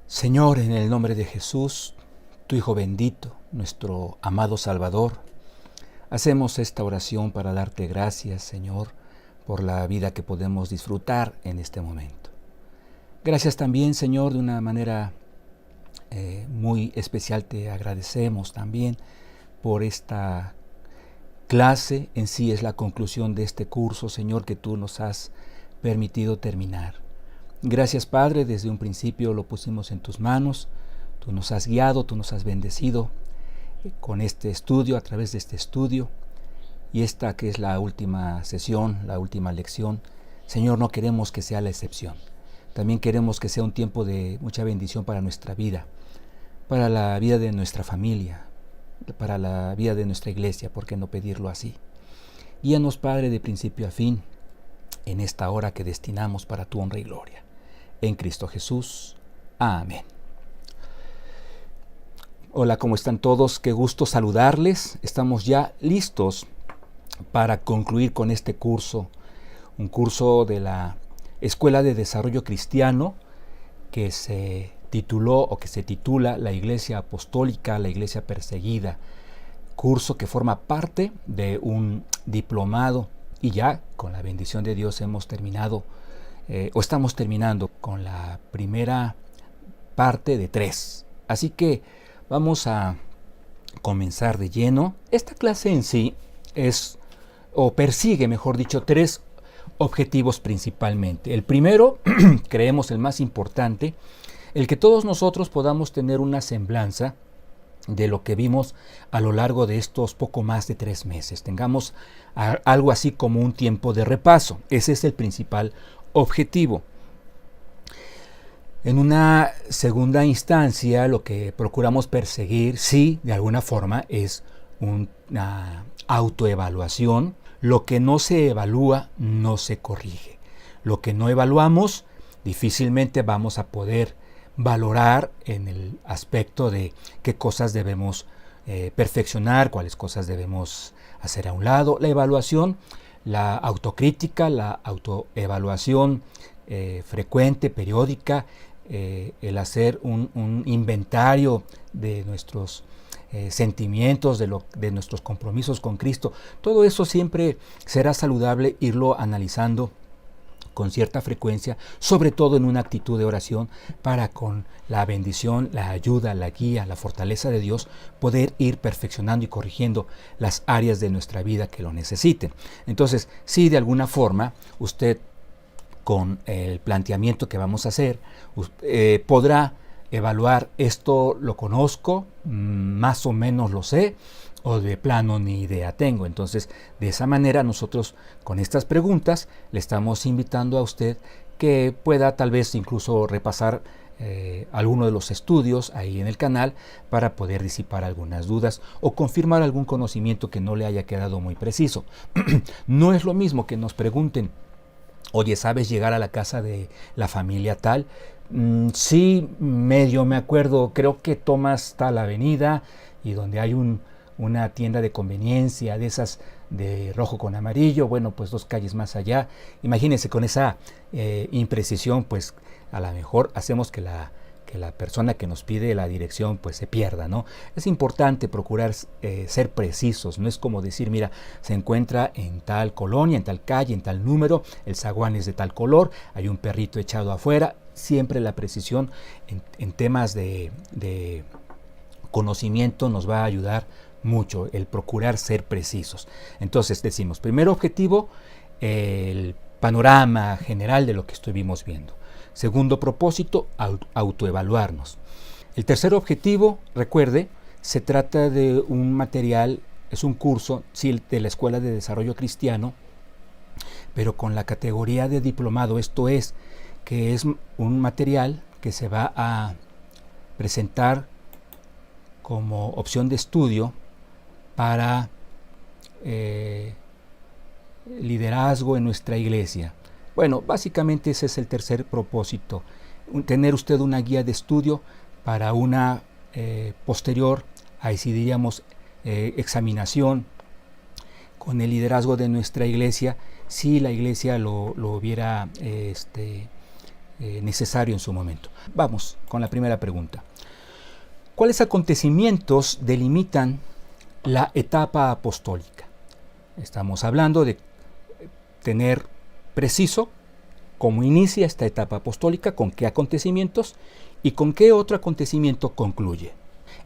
Señor, en el nombre de Jesús, tu Hijo bendito, nuestro amado Salvador, hacemos esta oración para darte gracias, Señor, por la vida que podemos disfrutar en este momento. Gracias también, Señor, de una manera muy especial te agradecemos también por esta clase. En sí es la conclusión de este curso, Señor, que tú nos has permitido terminar. Gracias, Padre, desde un principio lo pusimos en tus manos. Tú nos has guiado, tú nos has bendecido con este estudio, a través de este estudio. Y esta que es la última sesión, la última lección, Señor, no queremos que sea la excepción. También queremos que sea un tiempo de mucha bendición para nuestra vida, para la vida de nuestra familia, para la vida de nuestra iglesia, ¿por qué no pedirlo así? Guíanos, Padre, de principio a fin, en esta hora que destinamos para tu honra y gloria. En Cristo Jesús. Amén. Hola, ¿cómo están todos? Qué gusto saludarles. Estamos ya listos para concluir con este curso, un curso de la Escuela de Desarrollo Cristiano que se tituló o que se titula La Iglesia Apostólica, la Iglesia Perseguida, curso que forma parte de un diplomado y ya con la bendición de Dios hemos terminado o estamos terminando con la primera parte de 3. Así que vamos a comenzar de lleno. Esta clase en sí es, o persigue, mejor dicho, 3 objetivos principalmente. El primero, creemos el más importante, el que todos nosotros podamos tener una semblanza de lo que vimos a lo largo de estos poco más de 3 meses. Tengamos algo así como un tiempo de repaso. Ese es el principal objetivo. En una segunda instancia, lo que procuramos perseguir, sí, de alguna forma, es una autoevaluación. Lo que no se evalúa, no se corrige. Lo que no evaluamos, difícilmente vamos a poder valorar en el aspecto de qué cosas debemos perfeccionar, cuáles cosas debemos hacer a un lado. La evaluación, la autocrítica, la autoevaluación frecuente, periódica, el hacer un inventario de nuestros sentimientos, de nuestros compromisos con Cristo. Todo eso siempre será saludable irlo analizando con cierta frecuencia, sobre todo en una actitud de oración, para con la bendición, la ayuda, la guía, la fortaleza de Dios, poder ir perfeccionando y corrigiendo las áreas de nuestra vida que lo necesiten. Entonces, si de alguna forma usted, con el planteamiento que vamos a hacer, podrá evaluar: esto lo conozco, más o menos lo sé, o de plano ni idea tengo. Entonces, de esa manera nosotros con estas preguntas le estamos invitando a usted que pueda tal vez incluso repasar alguno de los estudios ahí en el canal para poder disipar algunas dudas o confirmar algún conocimiento que no le haya quedado muy preciso. No es lo mismo que nos pregunten: oye, ¿sabes llegar a la casa de la familia tal? Sí, medio me acuerdo, creo que tomas tal avenida y donde hay una tienda de conveniencia de esas de rojo con amarillo, bueno, pues 2 calles más allá. Imagínense, con esa imprecisión, pues a lo mejor hacemos que la persona que nos pide la dirección pues se pierda, ¿no? Es importante procurar ser precisos. No es como decir: mira, se encuentra en tal colonia, en tal calle, en tal número, el zaguán es de tal color, hay un perrito echado afuera. Siempre la precisión en temas de conocimiento nos va a ayudar mucho, el procurar ser precisos. Entonces decimos: primer objetivo, el panorama general de lo que estuvimos viendo. Segundo propósito, autoevaluarnos. El tercer objetivo, recuerde, se trata de un material, es un curso, sí, de la Escuela de Desarrollo Cristiano, pero con la categoría de diplomado. Esto es, que es un material que se va a presentar como opción de estudio para liderazgo en nuestra iglesia. Bueno, básicamente ese es el tercer propósito: tener usted una guía de estudio para una posterior, ahí sí diríamos, examinación con el liderazgo de nuestra iglesia, si la iglesia lo hubiera necesario en su momento. Vamos con la primera pregunta. ¿Cuáles acontecimientos delimitan la etapa apostólica? Estamos hablando de tener preciso cómo inicia esta etapa apostólica, con qué acontecimientos y con qué otro acontecimiento concluye.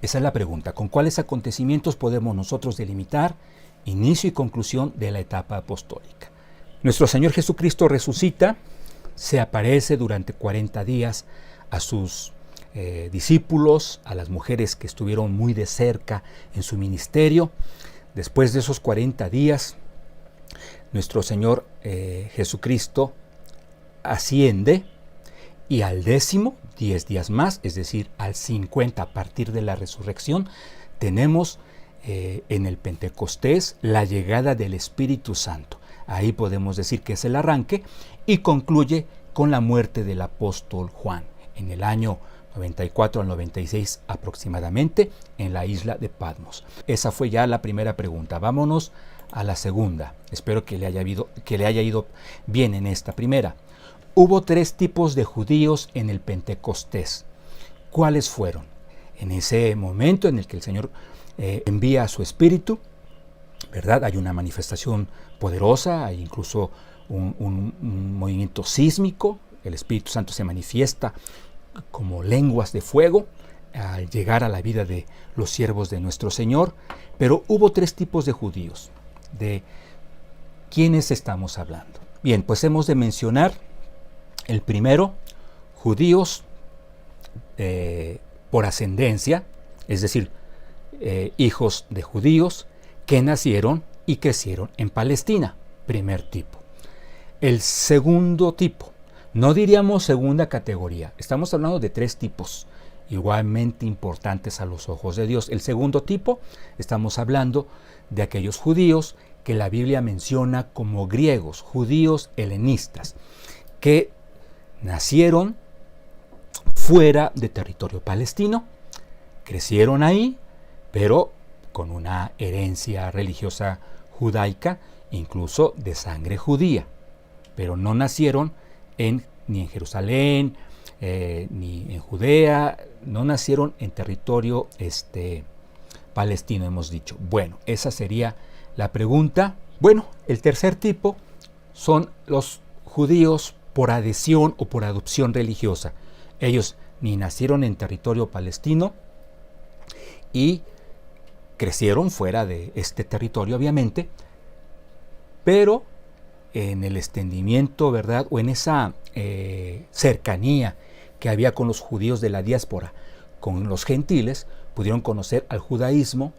Esa es la pregunta. ¿Con cuáles acontecimientos podemos nosotros delimitar inicio y conclusión de la etapa apostólica? Nuestro Señor Jesucristo resucita, se aparece durante 40 días a sus discípulos, a las mujeres que estuvieron muy de cerca en su ministerio. Después de esos 40 días, nuestro Señor Jesucristo asciende y al 10º, 10 días más, es decir, al 50 a partir de la resurrección, tenemos en el Pentecostés la llegada del Espíritu Santo. Ahí podemos decir que es el arranque y concluye con la muerte del apóstol Juan en el año 94 al 96 aproximadamente en la isla de Patmos. Esa fue ya la primera pregunta. Vámonos a la segunda. Espero que le haya ido bien en esta primera. Hubo 3 tipos de judíos en el Pentecostés. ¿Cuáles fueron? En ese momento en el que el Señor envía a su Espíritu, ¿verdad? Hay una manifestación poderosa, hay incluso un movimiento sísmico. El Espíritu Santo se manifiesta como lenguas de fuego al llegar a la vida de los siervos de nuestro Señor. Pero hubo 3 tipos de judíos. ¿De quiénes estamos hablando? Bien, pues hemos de mencionar el primero, judíos por ascendencia, es decir, hijos de judíos que nacieron y crecieron en Palestina, primer tipo. El segundo tipo, no diríamos segunda categoría, estamos hablando de 3 tipos igualmente importantes a los ojos de Dios. El segundo tipo, estamos hablando de aquellos judíos que la Biblia menciona como griegos, judíos helenistas, que nacieron fuera de territorio palestino, crecieron ahí, pero con una herencia religiosa judaica, incluso de sangre judía, pero no nacieron ni en Jerusalén, ni en Judea, no nacieron en territorio palestino, hemos dicho. Bueno, esa sería la pregunta. Bueno, el tercer tipo son los judíos por adhesión o por adopción religiosa. Ellos ni nacieron en territorio palestino y crecieron fuera de este territorio, obviamente, pero en el extendimiento, ¿verdad? O en esa cercanía que había con los judíos de la diáspora, con los gentiles, pudieron conocer al judaísmo,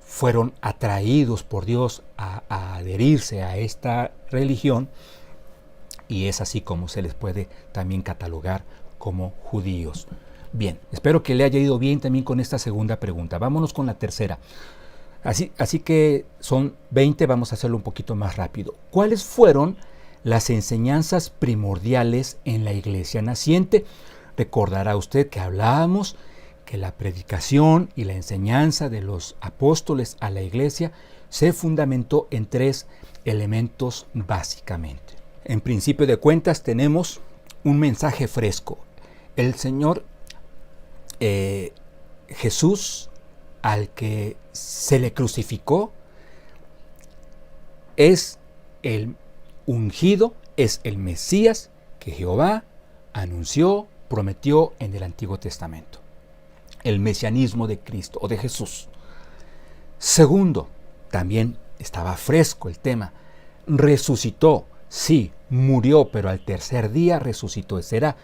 fueron atraídos por Dios a adherirse a esta religión, y es así como se les puede también catalogar como judíos. Bien, espero que le haya ido bien también con esta segunda pregunta. Vámonos con la tercera. Así que son 20, vamos a hacerlo un poquito más rápido. ¿Cuáles fueron las enseñanzas primordiales en la iglesia naciente? Recordará usted que hablábamos que la predicación y la enseñanza de los apóstoles a la iglesia se fundamentó en 3 elementos básicamente. En principio de cuentas tenemos un mensaje fresco. El Señor Jesús, al que se le crucificó, es el ungido, es el Mesías que Jehová anunció, prometió en el Antiguo Testamento. El mesianismo de Cristo o de Jesús. Segundo, también estaba fresco el tema. Resucitó, sí, murió, pero al tercer día resucitó. Ese era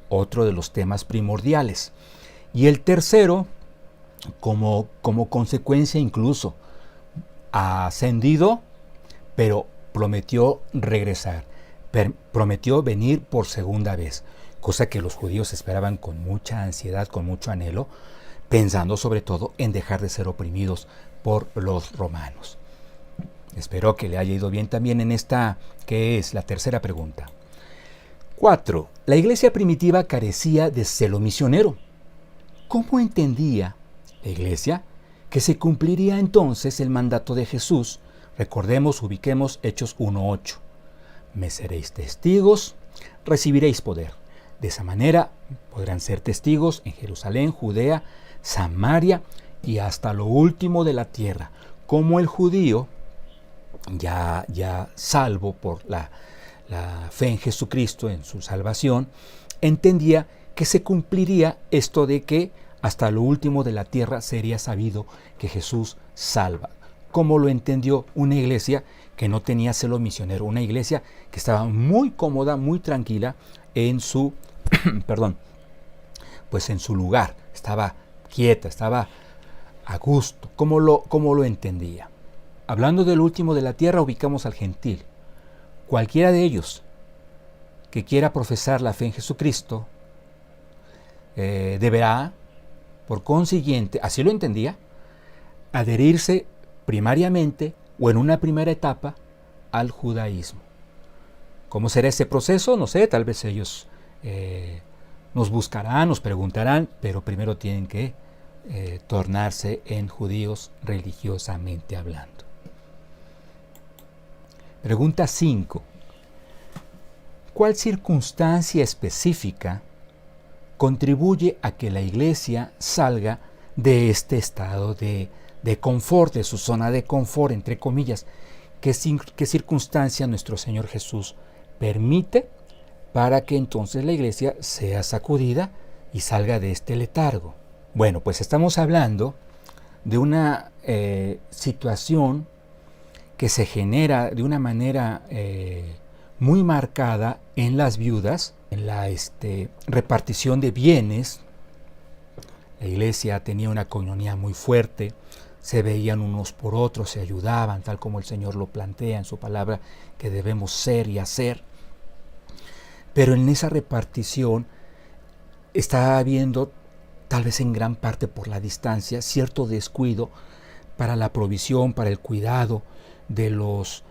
otro de los temas primordiales. Y el tercero, como consecuencia incluso, ha ascendido, pero prometió regresar. Prometió venir por segunda vez, cosa que los judíos esperaban con mucha ansiedad, con mucho anhelo, pensando sobre todo en dejar de ser oprimidos por los romanos. Espero que le haya ido bien también en esta, que es la tercera pregunta. 4. La iglesia primitiva carecía de celo misionero. ¿Cómo entendía la iglesia que se cumpliría entonces el mandato de Jesús? Recordemos, ubiquemos Hechos 1:8. Me seréis testigos, recibiréis poder. De esa manera podrán ser testigos en Jerusalén, Judea, Samaria y hasta lo último de la tierra. Como el judío, ya salvo por la fe en Jesucristo, en su salvación, entendía que se cumpliría esto de que hasta lo último de la tierra sería sabido que Jesús salva. Como lo entendió una iglesia que no tenía celo misionero, una iglesia que estaba muy cómoda, muy tranquila en su, pues en su lugar, estaba quieta, estaba a gusto. ¿Cómo lo entendía? Hablando del último de la tierra, ubicamos al gentil. Cualquiera de ellos que quiera profesar la fe en Jesucristo deberá, por consiguiente, así lo entendía, adherirse primariamente o en una primera etapa al judaísmo. ¿Cómo será ese proceso? No sé, tal vez ellos nos buscarán, nos preguntarán, pero primero tienen que tornarse en judíos religiosamente hablando. Pregunta 5. ¿Cuál circunstancia específica contribuye a que la iglesia salga de este estado de confort, de su zona de confort, entre comillas? ¿Qué circunstancia nuestro Señor Jesús permite para que entonces la iglesia sea sacudida y salga de este letargo? Bueno, pues estamos hablando de una situación que se genera de una manera muy marcada en las viudas, en la repartición de bienes. La iglesia tenía una coinonía muy fuerte, se veían unos por otros, se ayudaban, tal como el Señor lo plantea en su palabra, que debemos ser y hacer. Pero en esa repartición está habiendo, tal vez en gran parte por la distancia, cierto descuido para la provisión, para el cuidado de los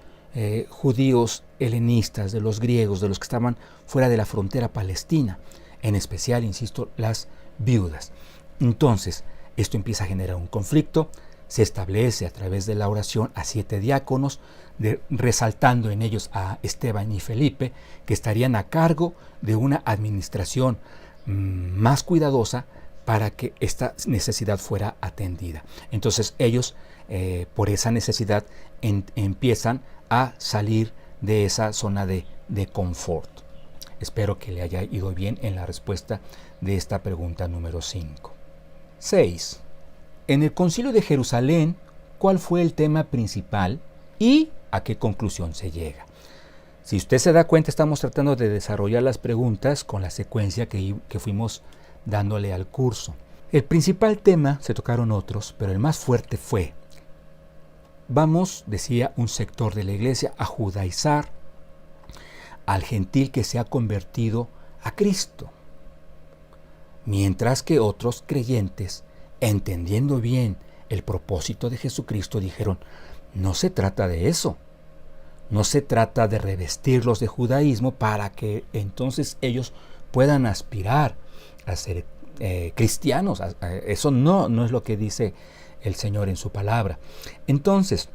judíos helenistas, de los griegos, de los que estaban fuera de la frontera palestina, en especial, insisto, las viudas. Entonces, esto empieza a generar un conflicto, se establece a través de la oración a 7 diáconos, resaltando en ellos a Esteban y Felipe, que estarían a cargo de una administración más cuidadosa para que esta necesidad fuera atendida. Entonces ellos, por esa necesidad, empiezan a salir de esa zona de confort. Espero que le haya ido bien en la respuesta de esta pregunta número 5. 6. En el Concilio de Jerusalén, ¿cuál fue el tema principal y a qué conclusión se llega? Si usted se da cuenta, estamos tratando de desarrollar las preguntas con la secuencia que fuimos dándole al curso. El principal tema, se tocaron otros, pero el más fuerte fue: vamos, decía un sector de la iglesia, a judaizar al gentil que se ha convertido a Cristo. Mientras que otros creyentes, entendiendo bien el propósito de Jesucristo, dijeron: no se trata de eso. No se trata de revestirlos de judaísmo para que entonces ellos puedan aspirar a ser cristianos. Eso no es lo que dice el Señor en su palabra. Entonces,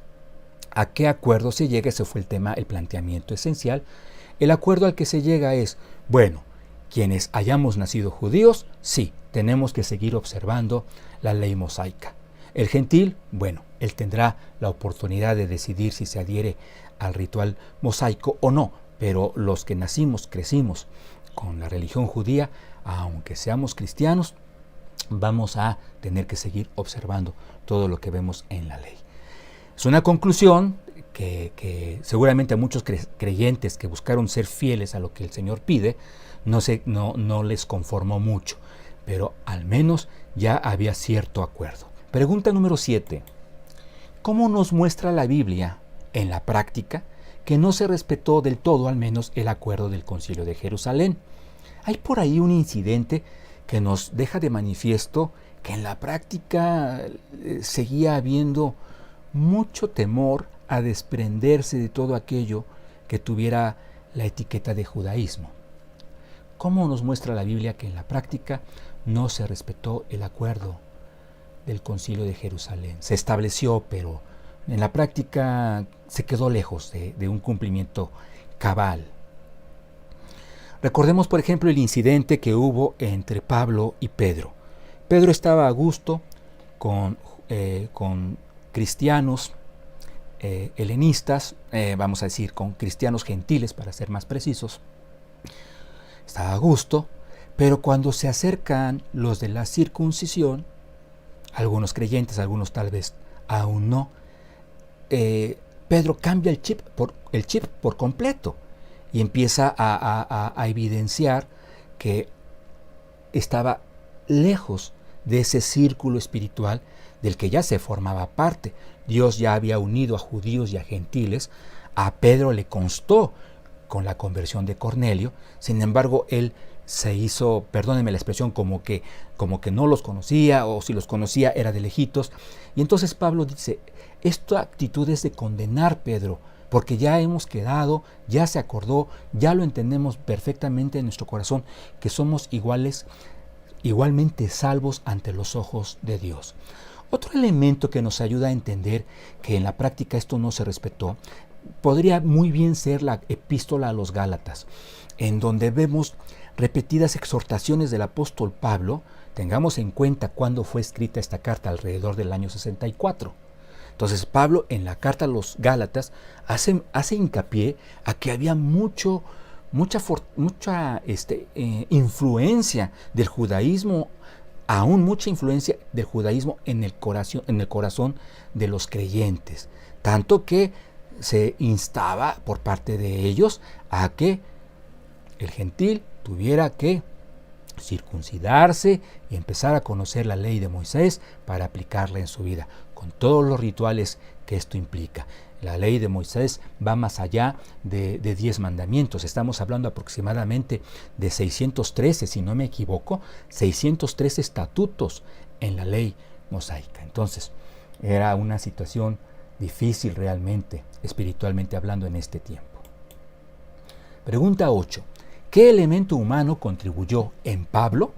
¿a qué acuerdo se llega? Ese fue el tema, el planteamiento esencial. El acuerdo al que se llega es: bueno, quienes hayamos nacido judíos, sí, tenemos que seguir observando la ley mosaica. El gentil, bueno, él tendrá la oportunidad de decidir si se adhiere al ritual mosaico o no, pero los que nacimos, crecimos con la religión judía, aunque seamos cristianos, vamos a tener que seguir observando todo lo que vemos en la ley. Es una conclusión que seguramente a muchos creyentes que buscaron ser fieles a lo que el Señor pide, no les conformó mucho, pero al menos ya había cierto acuerdo. Pregunta número 7. ¿Cómo nos muestra la Biblia en la práctica que no se respetó del todo, al menos, el acuerdo del Concilio de Jerusalén? Hay por ahí un incidente que nos deja de manifiesto que en la práctica seguía habiendo mucho temor a desprenderse de todo aquello que tuviera la etiqueta de judaísmo. ¿Cómo nos muestra la Biblia que en la práctica no se respetó el acuerdo del Concilio de Jerusalén? Se estableció, pero en la práctica se quedó lejos de un cumplimiento cabal. Recordemos, por ejemplo, el incidente que hubo entre Pablo y Pedro. Pedro estaba a gusto con cristianos helenistas, vamos a decir con cristianos gentiles para ser más precisos. Estaba a gusto, pero cuando se acercan los de la circuncisión, algunos creyentes, algunos tal vez aún no, Pedro cambia el chip por completo y empieza a evidenciar que estaba lejos de ese círculo espiritual del que ya se formaba parte. Dios ya había unido a judíos y a gentiles. A Pedro le constó con la conversión de Cornelio. Sin embargo, él se hizo, perdónenme la expresión, como que no los conocía, o si los conocía era de lejitos. Y entonces Pablo dice, esta actitud es de condenar, Pedro, porque ya hemos quedado, ya se acordó, ya lo entendemos perfectamente en nuestro corazón, que somos igualmente salvos ante los ojos de Dios. Otro elemento que nos ayuda a entender que en la práctica esto no se respetó, podría muy bien ser la epístola a los Gálatas, en donde vemos repetidas exhortaciones del apóstol Pablo. Tengamos en cuenta cuándo fue escrita esta carta, alrededor del año 64. Entonces Pablo en la carta a los Gálatas hace hincapié a que había mucha influencia del judaísmo, aún mucha influencia del judaísmo en el corazón de los creyentes, tanto que se instaba por parte de ellos a que el gentil tuviera que circuncidarse y empezar a conocer la ley de Moisés para aplicarla en su vida, con todos los rituales que esto implica. La ley de Moisés va más allá de 10 mandamientos. Estamos hablando aproximadamente de 613, si no me equivoco, 613 estatutos en la ley mosaica. Entonces, era una situación difícil realmente, espiritualmente hablando, en este tiempo. Pregunta 8. ¿Qué elemento humano contribuyó en Pablo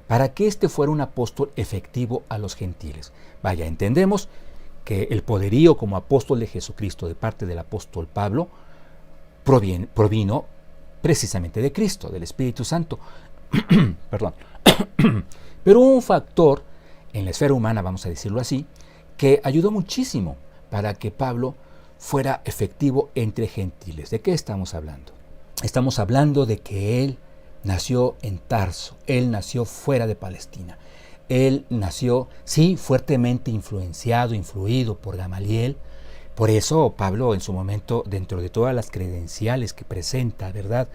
para que éste fuera un apóstol efectivo a los gentiles? Vaya, entendemos que el poderío como apóstol de Jesucristo de parte del apóstol Pablo provino precisamente de Cristo, del Espíritu Santo. Perdón. Pero hubo un factor en la esfera humana, vamos a decirlo así, que ayudó muchísimo para que Pablo fuera efectivo entre gentiles. ¿De qué estamos hablando? Estamos hablando de que él nació en Tarso, él nació fuera de Palestina. Él nació, sí, fuertemente influido por Gamaliel. Por eso Pablo en su momento, dentro de todas las credenciales que presenta, ¿verdad?,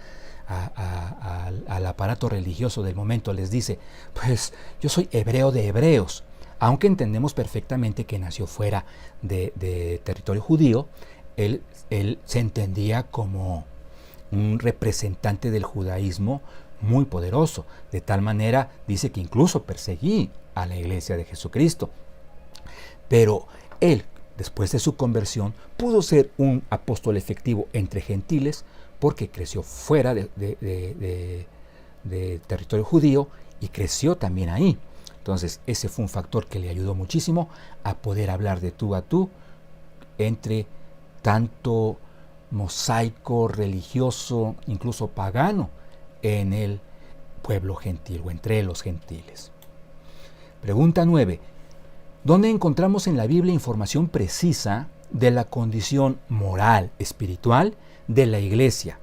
al aparato religioso del momento, les dice, pues yo soy hebreo de hebreos. Aunque entendemos perfectamente que nació fuera de territorio judío, él se entendía como un representante del judaísmo muy poderoso. De tal manera, dice que incluso perseguí a la iglesia de Jesucristo. Pero él, después de su conversión, pudo ser un apóstol efectivo entre gentiles porque creció fuera de territorio judío y creció también ahí. Entonces, ese fue un factor que le ayudó muchísimo a poder hablar de tú a tú entre tanto mosaico, religioso, incluso pagano, en el pueblo gentil o entre los gentiles. Pregunta 9. ¿Dónde encontramos en la Biblia información precisa de la condición moral, espiritual de la iglesia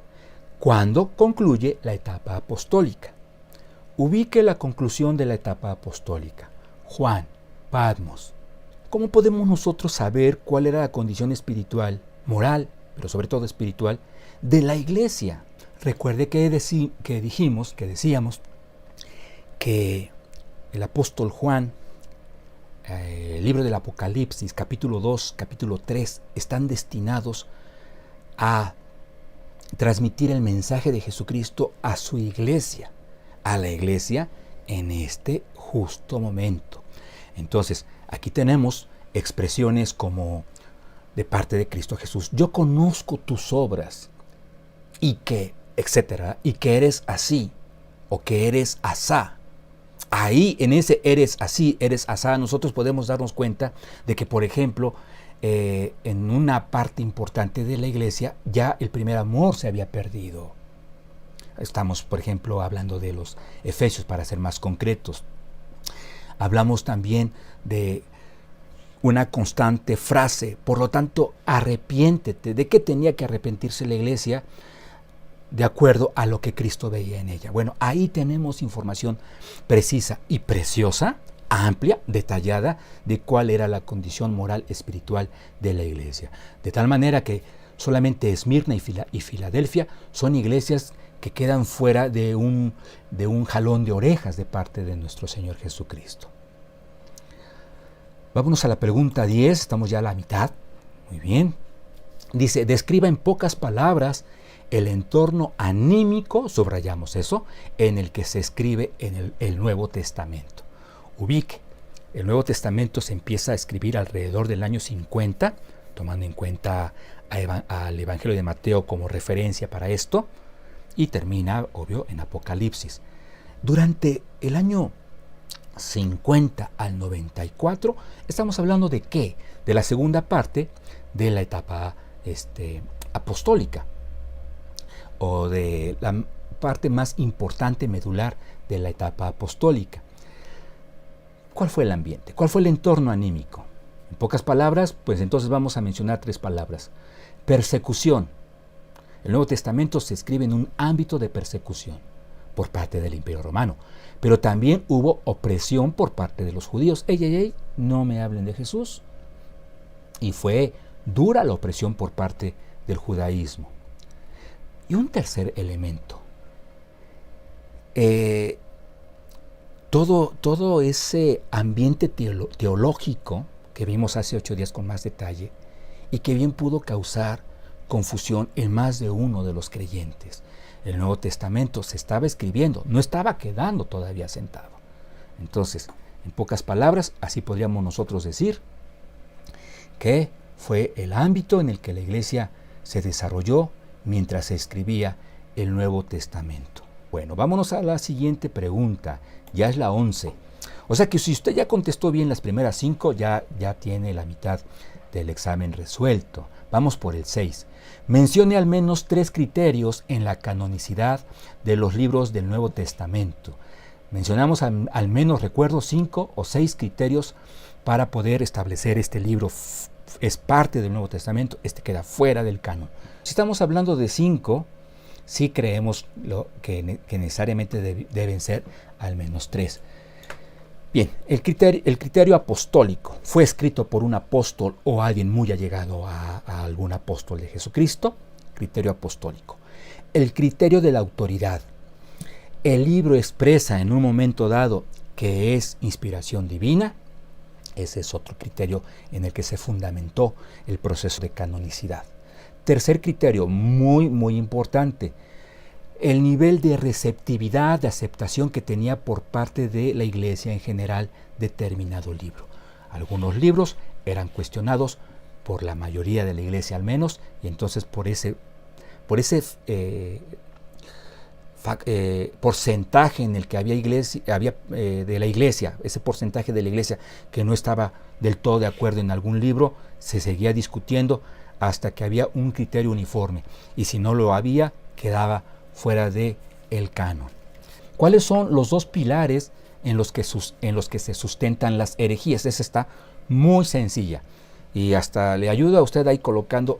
cuando concluye la etapa apostólica? Ubique la conclusión de la etapa apostólica. Juan, Patmos. ¿Cómo podemos nosotros saber cuál era la condición espiritual, moral, pero sobre todo espiritual, de la iglesia? Recuerde que decíamos que el apóstol Juan, el libro del Apocalipsis, capítulo 2, capítulo 3, están destinados a transmitir el mensaje de Jesucristo a su iglesia, a la iglesia en este justo momento. Entonces, aquí tenemos expresiones como de parte de Cristo Jesús: yo conozco tus obras y que, etcétera, y que eres así o que eres asá. Ahí, en ese eres así, eres asá, nosotros podemos darnos cuenta de que, por ejemplo, en una parte importante de la iglesia ya el primer amor se había perdido. Estamos, por ejemplo, hablando de los Efesios, para ser más concretos. Hablamos también de una constante frase, por lo tanto, arrepiéntete. ¿De qué tenía que arrepentirse la iglesia? De acuerdo a lo que Cristo veía en ella. Bueno, ahí tenemos información precisa y preciosa, amplia, detallada, de cuál era la condición moral espiritual de la iglesia. De tal manera que solamente Esmirna y Filadelfia son iglesias que quedan fuera de un jalón de orejas de parte de nuestro Señor Jesucristo. Vámonos a la pregunta 10, estamos ya a la mitad. Muy bien. Dice, describa en pocas palabras el entorno anímico, subrayamos eso, en el que se escribe en el Nuevo Testamento. Ubique, el Nuevo Testamento se empieza a escribir alrededor del año 50, tomando en cuenta al Evangelio de Mateo como referencia para esto, y termina, obvio, en Apocalipsis. Durante el año 50 al 94, estamos hablando de ¿qué? De la segunda parte de la etapa apostólica, o de la parte más importante, medular, de la etapa apostólica. ¿Cuál fue el ambiente? ¿Cuál fue el entorno anímico? En pocas palabras, pues entonces vamos a mencionar 3 palabras. Persecución. El Nuevo Testamento se escribe en un ámbito de persecución por parte del Imperio Romano, pero también hubo opresión por parte de los judíos. ¡Ey! No me hablen de Jesús. Y fue dura la opresión por parte del judaísmo. Y un tercer elemento. Todo ese ambiente teológico que vimos hace 8 días con más detalle, y que bien pudo causar confusión en más de uno de los creyentes. El Nuevo Testamento se estaba escribiendo, no estaba quedando todavía sentado. Entonces, en pocas palabras, así podríamos nosotros decir que fue el ámbito en el que la iglesia se desarrolló mientras se escribía el Nuevo Testamento. Bueno, vámonos a la siguiente pregunta, ya es la 11. O sea que si usted ya contestó bien las primeras 5, ya tiene la mitad del examen resuelto. Vamos por el 6. Mencione al menos 3 criterios en la canonicidad de los libros del Nuevo Testamento. Mencionamos al menos, recuerdo, 5 o 6 criterios para poder establecer este libro es parte del Nuevo Testamento, queda fuera del canon. Si estamos hablando de 5, sí creemos que necesariamente deben ser al menos 3. Bien, el criterio apostólico fue escrito por un apóstol o alguien muy allegado a algún apóstol de Jesucristo. Criterio apostólico. El criterio de la autoridad. El libro expresa en un momento dado que es inspiración divina. Ese es otro criterio en el que se fundamentó el proceso de canonicidad. Tercer criterio, muy, muy importante. El nivel de receptividad, de aceptación que tenía por parte de la iglesia en general determinado libro. Algunos libros eran cuestionados por la mayoría de la iglesia al menos, y entonces por ese porcentaje en el que había de la iglesia, ese porcentaje de la iglesia que no estaba del todo de acuerdo en algún libro, se seguía discutiendo hasta que había un criterio uniforme, y si no lo había, quedaba fuera de el canon. ¿Cuáles son los 2 pilares en los que se sustentan las herejías? Esa está muy sencilla y hasta le ayuda a usted ahí colocando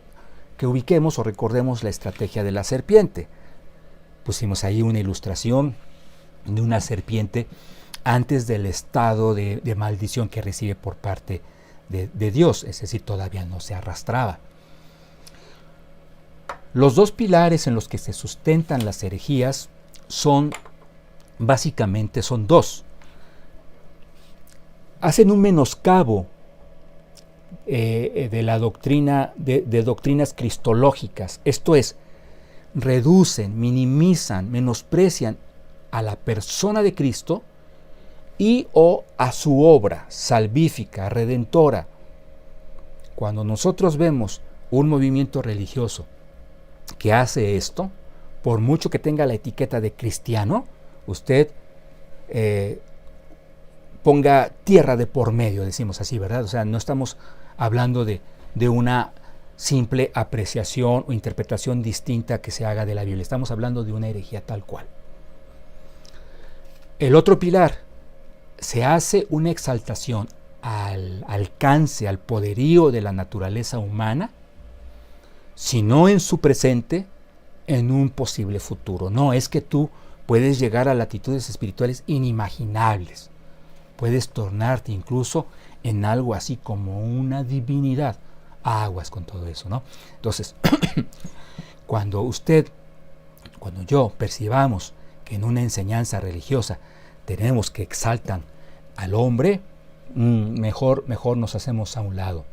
que ubiquemos o recordemos la estrategia de la serpiente. Pusimos ahí una ilustración de una serpiente antes del estado de maldición que recibe por parte de Dios, es decir, todavía no se arrastraba. Los 2 pilares en los que se sustentan las herejías básicamente son 2. Hacen un menoscabo de la doctrina, de doctrinas cristológicas. Esto es, reducen, minimizan, menosprecian a la persona de Cristo y o a su obra salvífica, redentora. Cuando nosotros vemos un movimiento religioso que hace esto, por mucho que tenga la etiqueta de cristiano, usted ponga tierra de por medio, decimos así, ¿verdad? O sea, no estamos hablando de una simple apreciación o interpretación distinta que se haga de la Biblia. Estamos hablando de una herejía tal cual. El otro pilar, se hace una exaltación al alcance, al poderío de la naturaleza humana, si no en su presente, en un posible futuro. No, es que tú puedes llegar a latitudes espirituales inimaginables. Puedes tornarte incluso en algo así como una divinidad. Aguas con todo eso, ¿no? Entonces, cuando yo percibamos que en una enseñanza religiosa tenemos que exaltan al hombre, mejor nos hacemos a un lado.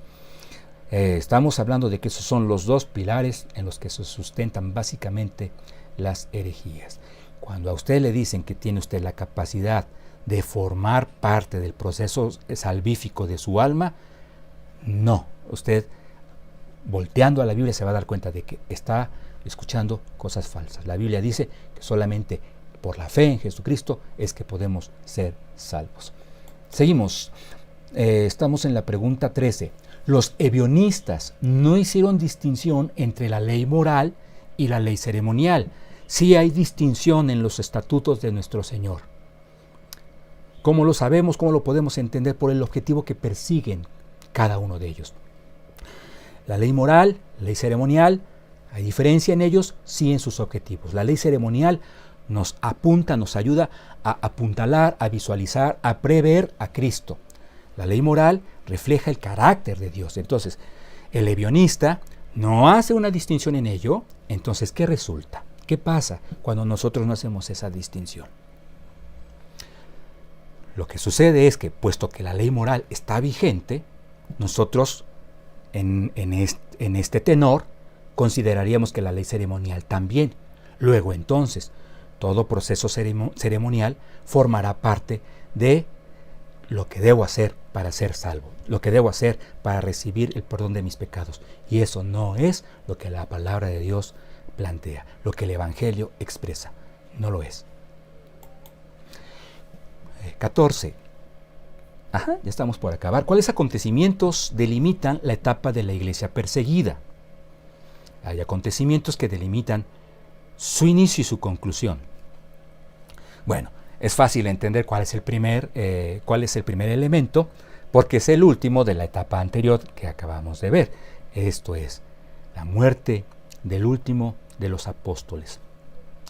Estamos hablando de que esos son los dos pilares en los que se sustentan básicamente las herejías. Cuando a usted le dicen que tiene usted la capacidad de formar parte del proceso salvífico de su alma, no. Usted, volteando a la Biblia, se va a dar cuenta de que está escuchando cosas falsas. La Biblia dice que solamente por la fe en Jesucristo es que podemos ser salvos. Seguimos. Estamos en la pregunta 13. Los ebionistas no hicieron distinción entre la ley moral y la ley ceremonial. Sí hay distinción en los estatutos de nuestro Señor. ¿Cómo lo sabemos? ¿Cómo lo podemos entender? Por el objetivo que persiguen cada uno de ellos. La ley moral, la ley ceremonial, hay diferencia en ellos, sí en sus objetivos. La ley ceremonial nos apunta, nos ayuda a apuntalar, a visualizar, a prever a Cristo. La ley moral refleja el carácter de Dios. Entonces, el ebionista no hace una distinción en ello. Entonces, ¿qué resulta? ¿Qué pasa cuando nosotros no hacemos esa distinción? Lo que sucede es que, puesto que la ley moral está vigente, nosotros en este tenor consideraríamos que la ley ceremonial también. Luego, entonces, todo proceso ceremonial formará parte de lo que debo hacer para ser salvo, lo que debo hacer para recibir el perdón de mis pecados. Y eso no es lo que la palabra de Dios plantea, lo que el Evangelio expresa. No lo es. 14. Ya estamos por acabar. ¿Cuáles acontecimientos delimitan la etapa de la iglesia perseguida? Hay acontecimientos que delimitan su inicio y su conclusión. Bueno, es fácil entender cuál es el primer elemento, porque es el último de la etapa anterior que acabamos de ver. Esto es la muerte del último de los apóstoles.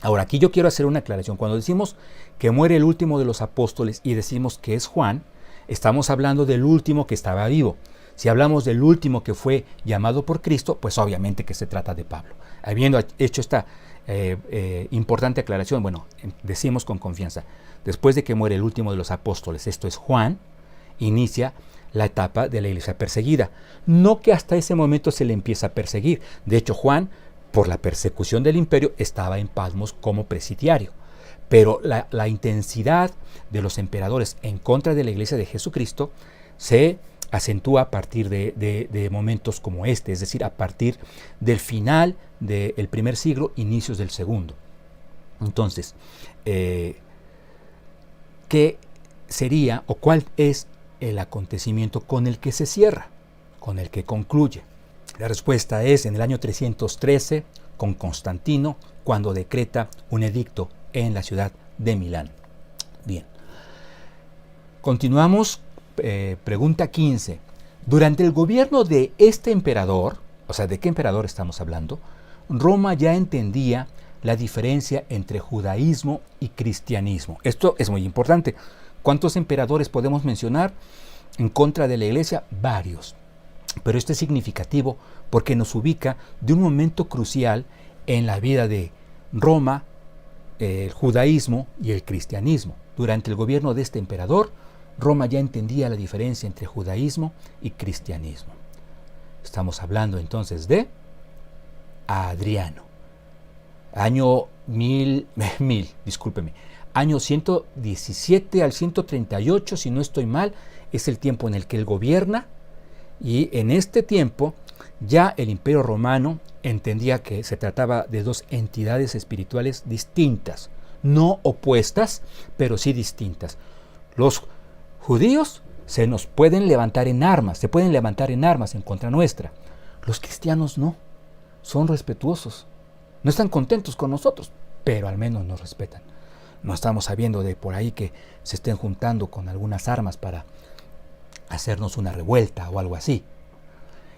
Ahora, aquí yo quiero hacer una aclaración. Cuando decimos que muere el último de los apóstoles y decimos que es Juan, estamos hablando del último que estaba vivo. Si hablamos del último que fue llamado por Cristo, pues obviamente que se trata de Pablo. Habiendo hecho esta importante aclaración, bueno, decimos con confianza, después de que muere el último de los apóstoles, esto es Juan, inicia la etapa de la iglesia perseguida. No que hasta ese momento se le empieza a perseguir. De hecho, Juan, por la persecución del imperio, estaba en Patmos como presidiario. Pero la intensidad de los emperadores en contra de la iglesia de Jesucristo se acentúa a partir de momentos como este, es decir, a partir del final del primer siglo, inicios del segundo. Entonces, ¿qué sería o cuál es el acontecimiento con el que se cierra, con el que concluye? La respuesta es en el año 313, con Constantino, cuando decreta un edicto en la ciudad de Milán. Bien. Continuamos. Pregunta 15. Durante el gobierno de este emperador, o sea, ¿de qué emperador estamos hablando? Roma ya entendía la diferencia entre judaísmo y cristianismo. Esto es muy importante. ¿Cuántos emperadores podemos mencionar en contra de la iglesia? Varios. Pero esto es significativo porque nos ubica de un momento crucial en la vida de Roma, el judaísmo y el cristianismo. Durante el gobierno de este emperador, Roma ya entendía la diferencia entre judaísmo y cristianismo. Estamos hablando entonces de Adriano. Año 117 al 138, si no estoy mal, es el tiempo en el que él gobierna, y en este tiempo ya el Imperio Romano entendía que se trataba de dos entidades espirituales distintas, no opuestas, pero sí distintas. Los judíos se pueden levantar en armas en contra nuestra. Los cristianos no, son respetuosos. No están contentos con nosotros, pero al menos nos respetan. No estamos sabiendo de por ahí que se estén juntando con algunas armas para hacernos una revuelta o algo así.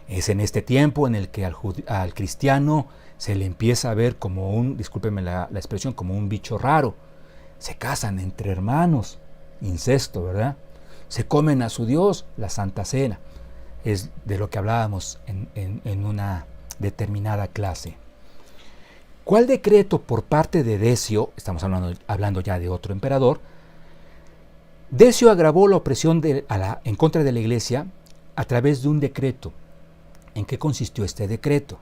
Es en este tiempo en el que al cristiano se le empieza a ver como discúlpeme la expresión, como un bicho raro. Se casan entre hermanos, incesto, ¿verdad? Se comen a su Dios, la Santa Cena. Es de lo que hablábamos en una determinada clase. ¿Cuál decreto por parte de Decio, estamos hablando ya de otro emperador, Decio agravó la opresión en contra de la iglesia a través de un decreto? ¿En qué consistió este decreto?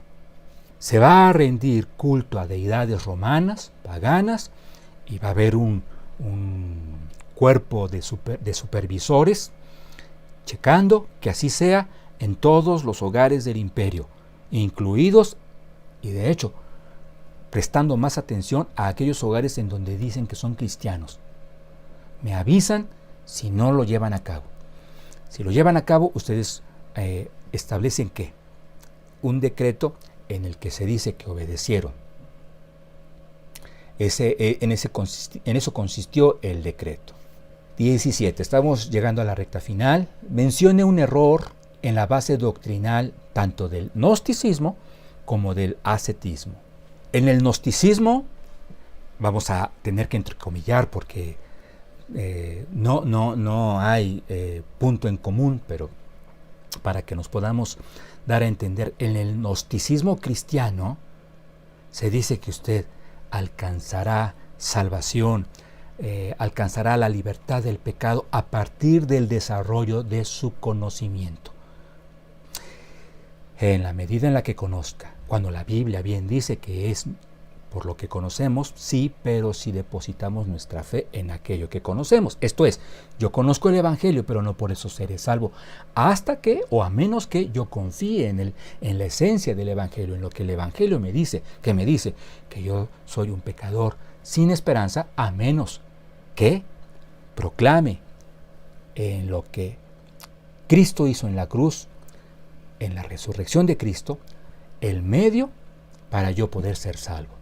Se va a rendir culto a deidades romanas, paganas, y va a haber un cuerpo de supervisores checando que así sea en todos los hogares del imperio, incluidos, y de hecho, prestando más atención a aquellos hogares en donde dicen que son cristianos. Me avisan si no lo llevan a cabo. Si lo llevan a cabo, ustedes establecen que un decreto en el que se dice que obedecieron. En eso consistió el decreto. 17. Estamos llegando a la recta final. Mencione un error en la base doctrinal tanto del gnosticismo como del ascetismo. En el gnosticismo vamos a tener que entrecomillar porque no hay punto en común, pero para que nos podamos dar a entender, en el gnosticismo cristiano se dice que usted alcanzará salvación, alcanzará la libertad del pecado a partir del desarrollo de su conocimiento. En la medida en la que conozca, cuando la Biblia bien dice que es por lo que conocemos, sí, pero si depositamos nuestra fe en aquello que conocemos. Esto es, yo conozco el Evangelio, pero no por eso seré salvo, hasta que, o a menos que yo confíe en la esencia del Evangelio, en lo que el Evangelio me dice que yo soy un pecador sin esperanza, a menos que proclame en lo que Cristo hizo en la cruz, en la resurrección de Cristo, el medio para yo poder ser salvo.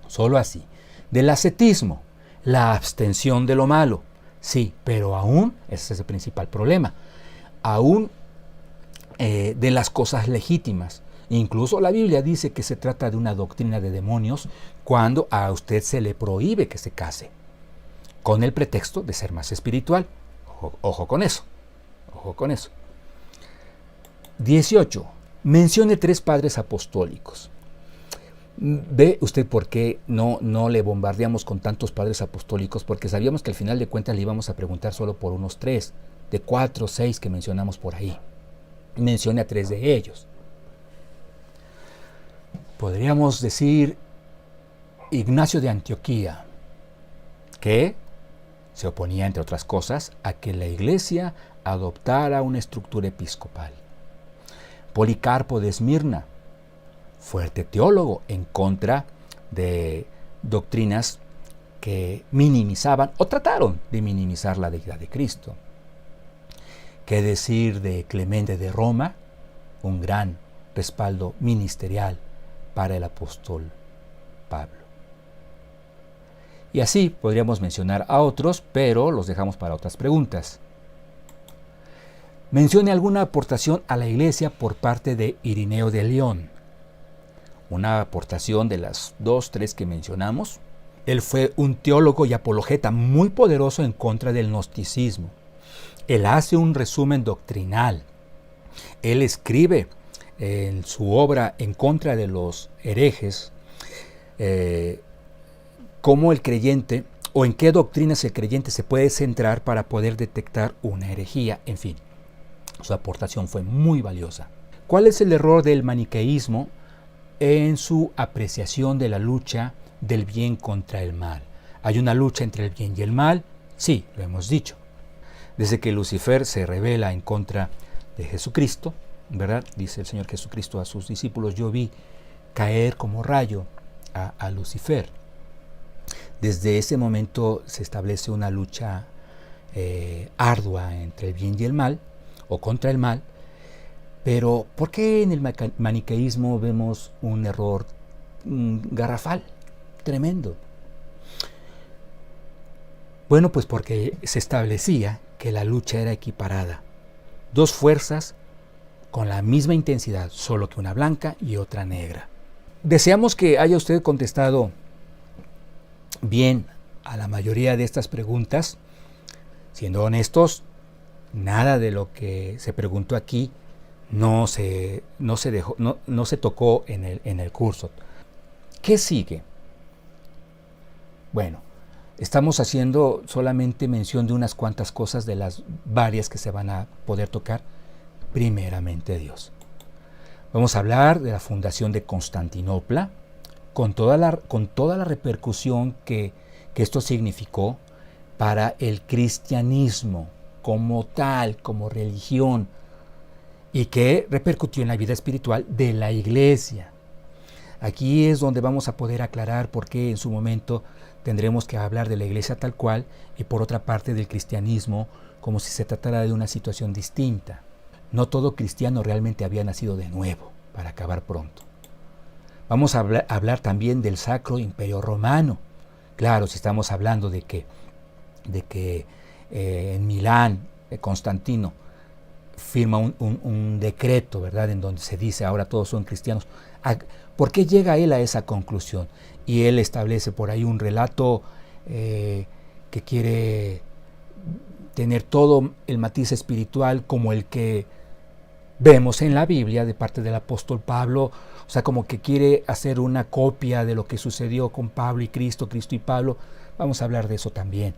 Solo así. Del ascetismo, la abstención de lo malo. Sí, pero aún, ese es el principal problema, aún de las cosas legítimas. Incluso la Biblia dice que se trata de una doctrina de demonios cuando a usted se le prohíbe que se case, con el pretexto de ser más espiritual. Ojo con eso. Ojo con eso. 18. Mencione 3 padres apostólicos. ¿Ve usted por qué no le bombardeamos con tantos padres apostólicos? Porque sabíamos que al final de cuentas le íbamos a preguntar solo por unos 3, de 4 o 6 que mencionamos por ahí. Mencione a 3 de ellos. Podríamos decir Ignacio de Antioquía, que se oponía, entre otras cosas, a que la iglesia adoptara una estructura episcopal. Policarpo de Esmirna, fuerte teólogo en contra de doctrinas que minimizaban o trataron de minimizar la deidad de Cristo. ¿Qué decir de Clemente de Roma? Un gran respaldo ministerial para el apóstol Pablo. Y así podríamos mencionar a otros, pero los dejamos para otras preguntas. Mencione alguna aportación a la iglesia por parte de Irineo de León. Una aportación de las 2, 3 que mencionamos. Él fue un teólogo y apologeta muy poderoso en contra del gnosticismo. Él hace un resumen doctrinal. Él escribe en su obra en contra de los herejes cómo el creyente o en qué doctrinas el creyente se puede centrar para poder detectar una herejía. En fin, su aportación fue muy valiosa. ¿Cuál es el error del maniqueísmo en su apreciación de la lucha del bien contra el mal? ¿Hay una lucha entre el bien y el mal? Sí, lo hemos dicho. Desde que Lucifer se rebela en contra de Jesucristo, ¿verdad? Dice el Señor Jesucristo a sus discípulos, yo vi caer como rayo a Lucifer. Desde ese momento se establece una lucha ardua entre el bien y el mal, o contra el mal, Pero ¿por qué en el maniqueísmo vemos un error garrafal, tremendo? Bueno, pues porque se establecía que la lucha era equiparada. Dos fuerzas con la misma intensidad, solo que una blanca y otra negra. Deseamos que haya usted contestado bien a la mayoría de estas preguntas. Siendo honestos, nada de lo que se preguntó aquí no se tocó en el curso. ¿Qué sigue? Bueno, estamos haciendo solamente mención de unas cuantas cosas de las varias que se van a poder tocar. Primeramente Dios. Vamos a hablar de la fundación de Constantinopla, con toda la repercusión que esto significó para el cristianismo como tal, como religión, y que repercutió en la vida espiritual de la iglesia. Aquí es donde vamos a poder aclarar por qué en su momento tendremos que hablar de la iglesia tal cual y por otra parte del cristianismo como si se tratara de una situación distinta. No todo cristiano realmente había nacido de nuevo, para acabar pronto. Vamos a hablar también del Sacro Imperio Romano. Claro, si estamos hablando de que en Milán, Constantino firma un decreto, ¿verdad?, en donde se dice ahora todos son cristianos. ¿Por qué llega él a esa conclusión? Y él establece por ahí un relato que quiere tener todo el matiz espiritual como el que vemos en la Biblia de parte del apóstol Pablo, o sea, como que quiere hacer una copia de lo que sucedió con Pablo y Cristo y Pablo. Vamos a hablar de eso también.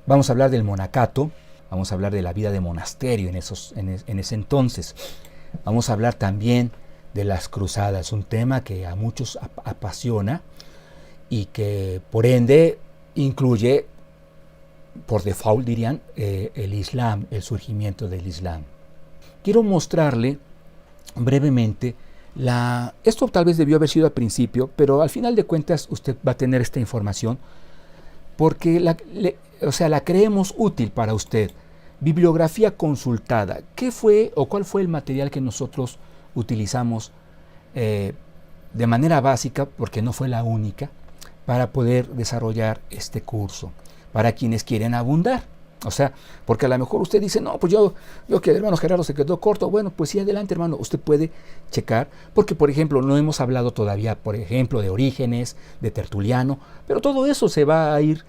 Vamos a hablar del monacato, vamos a hablar de la vida de monasterio en ese entonces. Vamos a hablar también de las cruzadas, un tema que a muchos apasiona y que por ende incluye, por default dirían, el Islam, el surgimiento del Islam. Quiero mostrarle brevemente esto tal vez debió haber sido al principio, pero al final de cuentas usted va a tener esta información porque la creemos útil para usted. Bibliografía consultada. ¿Qué fue o cuál fue el material que nosotros utilizamos de manera básica, porque no fue la única, para poder desarrollar este curso? Para quienes quieren abundar. O sea, porque a lo mejor usted dice, no, pues yo que el hermano Gerardo se quedó corto. Bueno, pues sí, adelante, hermano. Usted puede checar, porque, por ejemplo, no hemos hablado todavía, por ejemplo, de Orígenes, de Tertuliano, pero todo eso se va a ir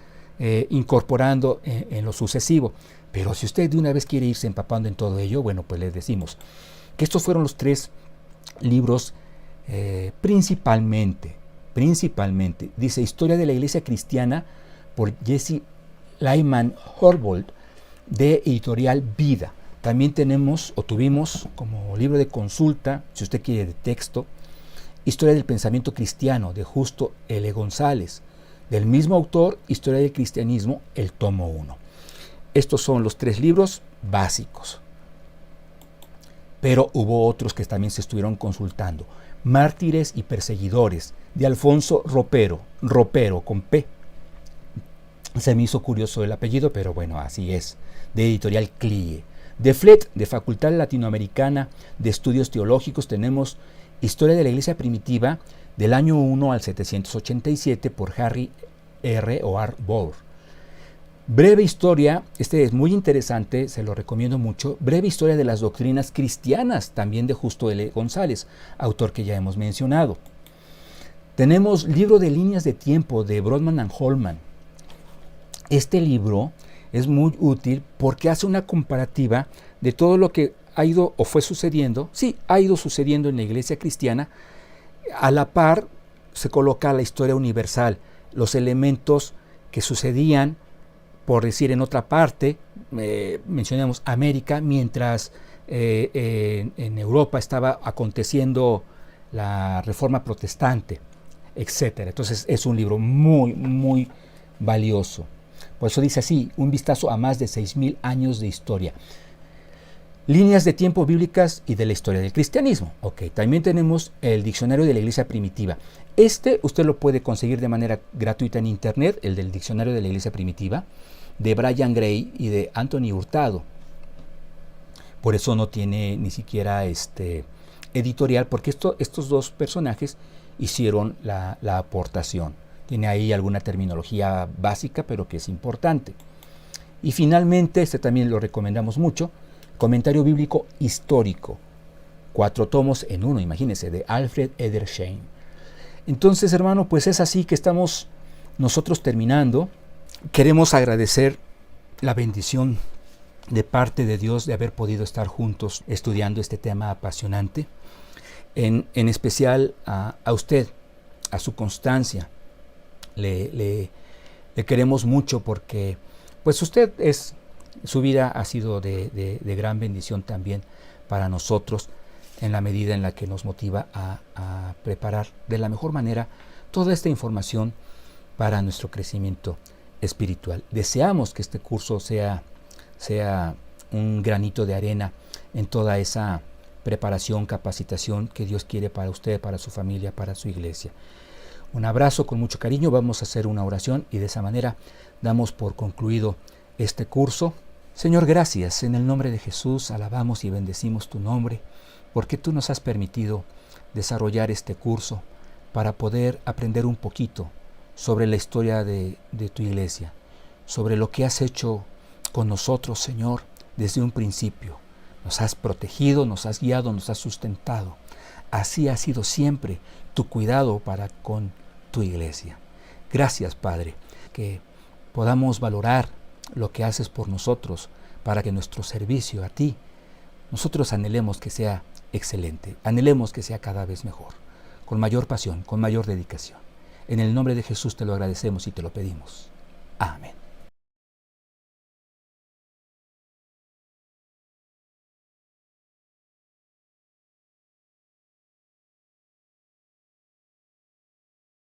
incorporando en lo sucesivo. Pero si usted de una vez quiere irse empapando en todo ello, bueno, pues les decimos que estos fueron los 3 libros principalmente. Dice Historia de la Iglesia Cristiana por Jesse Lyman Horvold, de editorial Vida. También tuvimos como libro de consulta, si usted quiere de texto, Historia del Pensamiento Cristiano de Justo L. González. Del mismo autor, Historia del Cristianismo, el tomo 1. Estos son los 3 libros básicos. Pero hubo otros que también se estuvieron consultando. Mártires y Perseguidores, de Alfonso Ropero con P. Se me hizo curioso el apellido, pero bueno, así es. De editorial Clie. De Flet, de Facultad Latinoamericana de Estudios Teológicos, tenemos Historia de la Iglesia Primitiva del año 1 al 787 por Harry R. Bauer. Breve historia, este es muy interesante, se lo recomiendo mucho. Breve historia de las doctrinas cristianas, también de Justo L. González, autor que ya hemos mencionado. Tenemos Libro de Líneas de Tiempo de Brodmann and Holman. Este libro es muy útil porque hace una comparativa de todo lo que ha ido o fue sucediendo, ha ido sucediendo en la iglesia cristiana. A la par se coloca la historia universal, los elementos que sucedían, por decir en otra parte, mencionamos América, mientras en Europa estaba aconteciendo la Reforma Protestante, etc. Entonces es un libro muy, muy valioso. Por eso dice así, un vistazo a más de 6,000 años de historia. Líneas de tiempo bíblicas y de la historia del cristianismo. Ok, también tenemos el Diccionario de la Iglesia Primitiva. Usted lo puede conseguir de manera gratuita en internet, el del Diccionario de la Iglesia Primitiva, de Brian Gray y de Anthony Hurtado. Por eso no tiene ni siquiera editorial, porque estos dos personajes hicieron la aportación. Tiene ahí alguna terminología básica, pero que es importante. Y finalmente, también lo recomendamos mucho, Comentario Bíblico Histórico, 4 tomos en uno, imagínense, de Alfred Edersheim. Entonces, hermano, pues es así que estamos nosotros terminando. Queremos agradecer la bendición de parte de Dios de haber podido estar juntos estudiando este tema apasionante. En especial a usted, a su constancia. Le queremos mucho porque pues su vida ha sido de gran bendición también para nosotros, en la medida en la que nos motiva a preparar de la mejor manera toda esta información para nuestro crecimiento espiritual. Deseamos que este curso sea un granito de arena en toda esa preparación, capacitación que Dios quiere para usted, para su familia, para su iglesia. Un abrazo con mucho cariño, vamos a hacer una oración y de esa manera damos por concluido este curso. Señor, gracias, en el nombre de Jesús alabamos y bendecimos tu nombre, porque tú nos has permitido desarrollar este curso para poder aprender un poquito sobre la historia de tu iglesia, sobre lo que has hecho con nosotros, Señor, desde un principio. Nos has protegido, nos has guiado, nos has sustentado. Así ha sido siempre tu cuidado para con tu iglesia. Gracias, Padre, que podamos valorar lo que haces por nosotros para que nuestro servicio a ti, nosotros anhelemos que sea excelente, anhelemos que sea cada vez mejor, con mayor pasión, con mayor dedicación. En el nombre de Jesús te lo agradecemos y te lo pedimos. Amén.